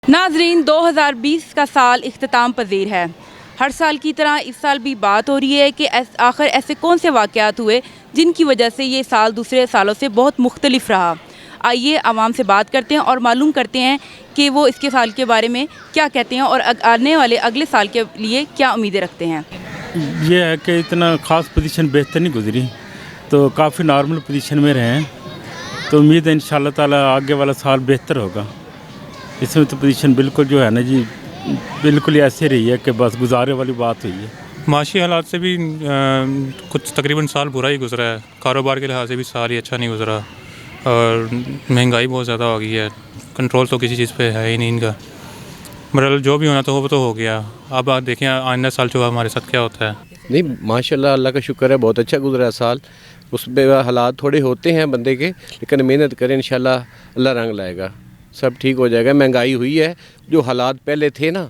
ناظرین 2020 کا سال اختتام پذیر ہے۔ ہر سال کی طرح اس سال بھی بات ہو رہی ہے کہ آخر ایسے کون سے واقعات ہوئے جن کی وجہ سے یہ سال دوسرے سالوں سے بہت مختلف رہا۔ آئیے عوام سے بات کرتے ہیں اور معلوم کرتے ہیں کہ وہ اس کے سال کے بارے میں کیا کہتے ہیں اور آنے والے اگلے سال کے لیے کیا امیدیں رکھتے ہیں۔ یہ ہے کہ اتنا خاص پوزیشن بہتر نہیں گزری، تو کافی نارمل پوزیشن میں رہے ہیں، تو امید ہے انشاءاللہ تعالی آگے والا سال بہتر ہوگا۔ اس میں تو پوزیشن بالکل جو ہے نا جی بالکل ایسے رہی ہے کہ بس گزارے والی بات ہوئی ہے۔ معاشی حالات سے بھی کچھ تقریباً سال برا ہی گزرا ہے، کاروبار کے لحاظ سے بھی سال ہی اچھا نہیں گزرا، اور مہنگائی بہت زیادہ ہو گئی ہے، کنٹرول تو کسی چیز پہ ہے ہی نہیں ان کا۔ بہرحال جو بھی ہونا تو وہ تو ہو گیا، اب آپ دیکھیں آئندہ سال جو ہمارے ساتھ کیا ہوتا ہے۔ نہیں ماشاء اللہ، اللہ کا شکر ہے، بہت اچھا گزرا ہے سال۔ اس پہ حالات تھوڑے ہوتے ہیں بندے کے، لیکن محنت کریں انشاءاللہ اللہ رنگ لائے گا، سب ٹھیک ہو جائے گا۔ مہنگائی ہوئی ہے، جو حالات پہلے تھے نا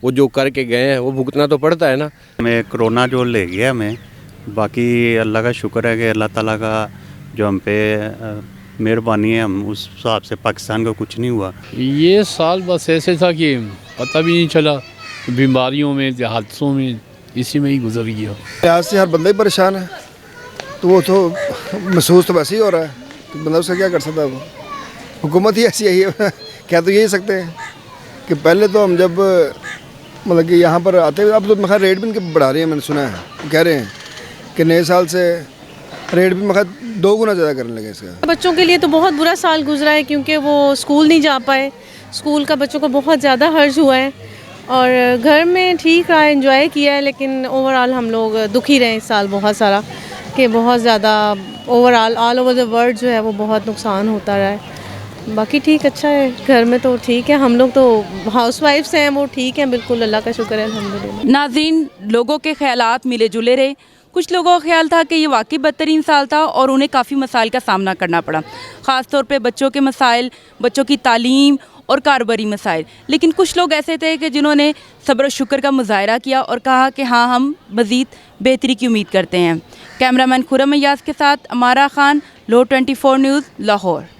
وہ جو کر کے گئے ہیں وہ بھگتنا تو پڑتا ہے نا۔ ہمیں کرونا جو لے گیا ہمیں، باقی اللہ کا شکر ہے کہ اللہ تعالیٰ کا جو ہم پہ مہربانی ہے، ہم اس حساب سے پاکستان کو کچھ نہیں ہوا۔ یہ سال بس ایسے تھا کہ پتہ بھی نہیں چلا، بیماریوں میں حادثوں میں اسی میں ہی گزر گیا۔ لحاظ سے ہر بندہ ہی پریشان ہے، تو وہ تو محسوس تو ویسے ہی ہو رہا ہے، تو بندہ اس کا کیا کر سکتا ہے۔ وہ حکومت ہی ایسی ہے، کیا تو یہی سکتے ہیں کہ پہلے تو ہم جب مطلب کہ یہاں پر آتے ہوئے، اب تو مخیر ریٹ بھی ان کے بڑھا رہے ہیں، میں نے سنا ہے وہ کہہ رہے ہیں کہ نئے سال سے ریٹ بھی مخیر 2 گنا زیادہ کرنے لگے اس کا۔ بچوں کے لیے تو بہت برا سال گزرا ہے، کیونکہ وہ اسکول نہیں جا پائے، اسکول کا بچوں کو بہت زیادہ حرج ہوا ہے، اور گھر میں ٹھیک رہا، انجوائے کیا ہے، لیکن اوور آل ہم لوگ دکھی رہے اس سال بہت سارا، کہ بہت زیادہ over all over the world جو ہے وہ بہت نقصان ہوتا رہا ہے۔ باقی ٹھیک اچھا ہے، گھر میں تو ٹھیک ہے، ہم لوگ تو ہاؤس وائفس ہیں، وہ ٹھیک ہیں بالکل، اللہ کا شکر ہے الحمدللہ۔ ناظرین، لوگوں کے خیالات ملے جلے رہے۔ کچھ لوگوں کا خیال تھا کہ یہ واقعی بدترین سال تھا اور انہیں کافی مسائل کا سامنا کرنا پڑا، خاص طور پہ بچوں کے مسائل، بچوں کی تعلیم اور کاروباری مسائل۔ لیکن کچھ لوگ ایسے تھے کہ جنہوں نے صبر و شکر کا مظاہرہ کیا اور کہا کہ ہاں ہم مزید بہتری کی امید کرتے ہیں۔ کیمرہ مین خرم ایاز کے ساتھ امارہ خان، لو 24 نیوز، لاہور۔